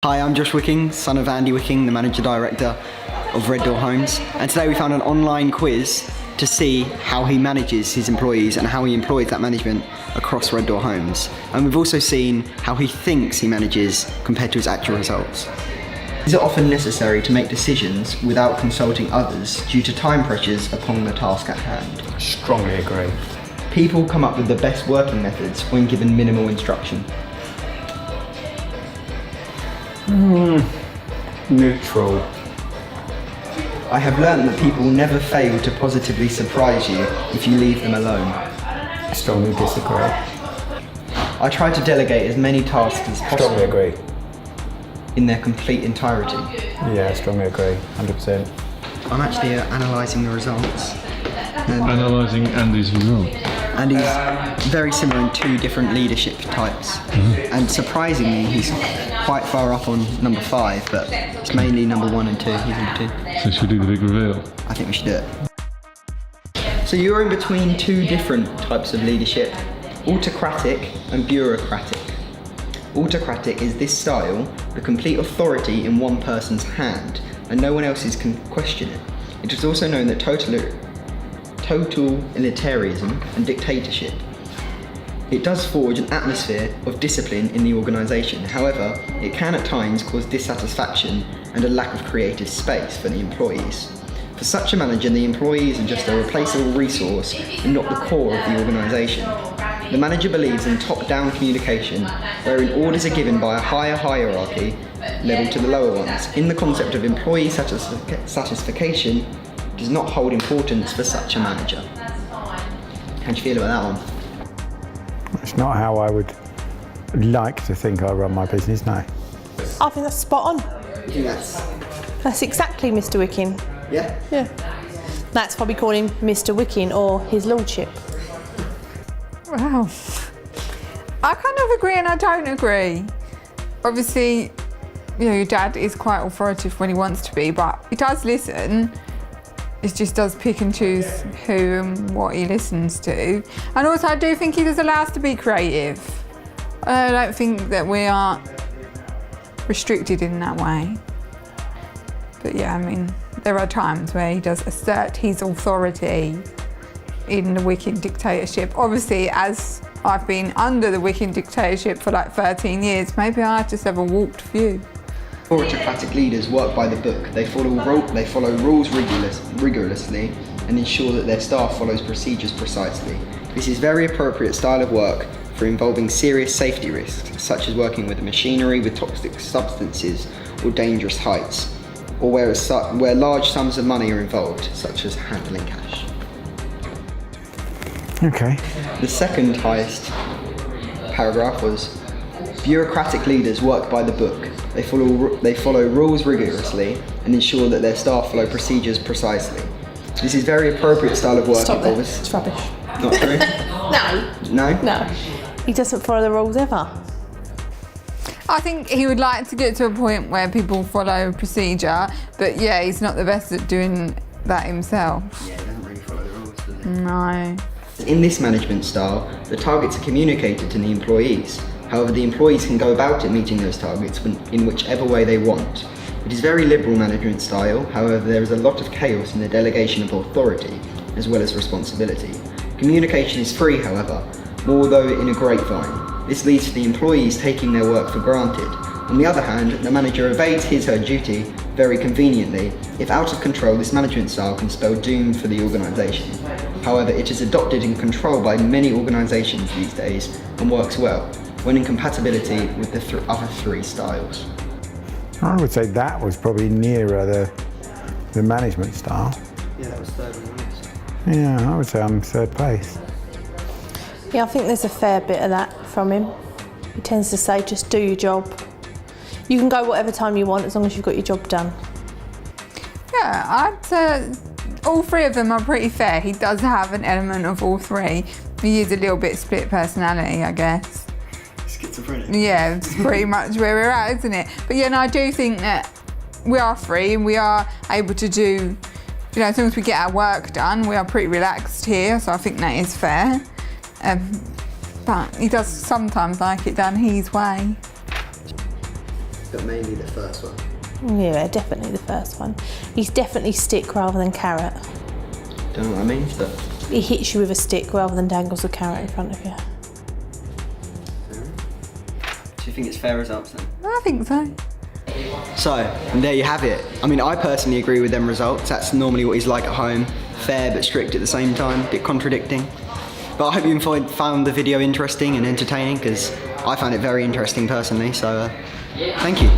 Hi, I'm Josh Wicking, son of Andy Wicking, the Manager Director of Red Door Homes. And today we found an online quiz to see how he manages his employees and how he employs that management across Red Door Homes. And we've also seen how he thinks he manages compared to his actual results. Is it often necessary to make decisions without consulting others due to time pressures upon the task at hand? I strongly agree. People come up with the best working methods when given minimal instruction. Neutral. I have learned that people never fail to positively surprise you if you leave them alone. I strongly disagree. I try to delegate as many tasks as possible Strongly agree. in their complete entirety. Yeah, I strongly agree. 100%. I'm actually analysing the results. Analysing Andy's result. And he's very similar in two different leadership types. And surprisingly, he's quite far up on number 5, but it's mainly number 1 and 2. He's number 2. So should we do the big reveal? I think we should do it. So you're in between two different types of leadership, autocratic and bureaucratic. Autocratic is this style, the complete authority in one person's hand, and no one else can question it. It is also known that totalitarianism and dictatorship. It does forge an atmosphere of discipline in the organisation. However, it can at times cause dissatisfaction and a lack of creative space for the employees. For such a manager, the employees are just a replaceable resource and not the core of the organisation. The manager believes in top-down communication, wherein orders are given by a higher hierarchy level to the lower ones. In the concept of employee satisfaction, does not hold importance for such a manager. How do you feel about that one? It's not how I would like to think I run my business, no. I think that's spot on. You think That's exactly Mr. Wicking. yeah? Yeah. That's probably calling him Mr. Wicking or His Lordship. Wow. I kind of agree and I don't agree. Obviously, your dad is quite authoritative when he wants to be, but he does listen. It just does pick and choose who and what he listens to. And also I do think he does allow us to be creative. I don't think that we are restricted in that way. But yeah, I mean, there are times where he does assert his authority in the Wicking dictatorship. Obviously, as I've been under the Wicking dictatorship for like 13 years, maybe I just have a warped view. Autocratic leaders work by the book. They follow rules rigorously and ensure that their staff follows procedures precisely. This is very appropriate style of work for involving serious safety risks, such as working with machinery with toxic substances or dangerous heights, or where large sums of money are involved, such as handling cash. Okay. The second highest paragraph was, bureaucratic leaders work by the book. They follow rules rigorously and ensure that their staff follow procedures precisely. This is very appropriate style of work. Stop there. It's rubbish. Not true? No. No? No. He doesn't follow the rules ever. I think he would like to get to a point where people follow procedure, but yeah, he's not the best at doing that himself. Yeah, he doesn't really follow the rules, does he? No. In this management style, the targets are communicated to the employees. However, the employees can go about it meeting those targets in whichever way they want. It is very liberal management style, however there is a lot of chaos in the delegation of authority, as well as responsibility. Communication is free, however, more though in a grapevine. This leads to the employees taking their work for granted. On the other hand, the manager evades his/her duty very conveniently. If out of control, this management style can spell doom for the organisation. However, it is adopted and controlled by many organisations these days and works well, when in compatibility with the other 3 styles. I would say that was probably nearer the management style. Yeah, that was third on the list. Yeah, I would say I'm third place. Yeah, I think there's a fair bit of that from him. He tends to say, just do your job. You can go whatever time you want as long as you've got your job done. Yeah, all 3 of them are pretty fair. He does have an element of all 3. He is a little bit split personality, I guess. Schizophrenic. Yeah, it's pretty much where we're at, isn't it? But yeah, no, I do think that we are free and we are able to do, as long as we get our work done, we are pretty relaxed here, so I think that is fair. But he does sometimes like it done his way. but mainly the first one. Yeah, definitely the first one. He's definitely stick rather than carrot. Don't know what that means, but... He hits you with a stick rather than dangles a carrot in front of you. Do you think it's fair results then? I think so. So, and there you have it. I mean, I personally agree with them results. That's normally what he's like at home. Fair but strict at the same time, a bit contradicting. But I hope you found the video interesting and entertaining, because I found it very interesting personally, so thank you.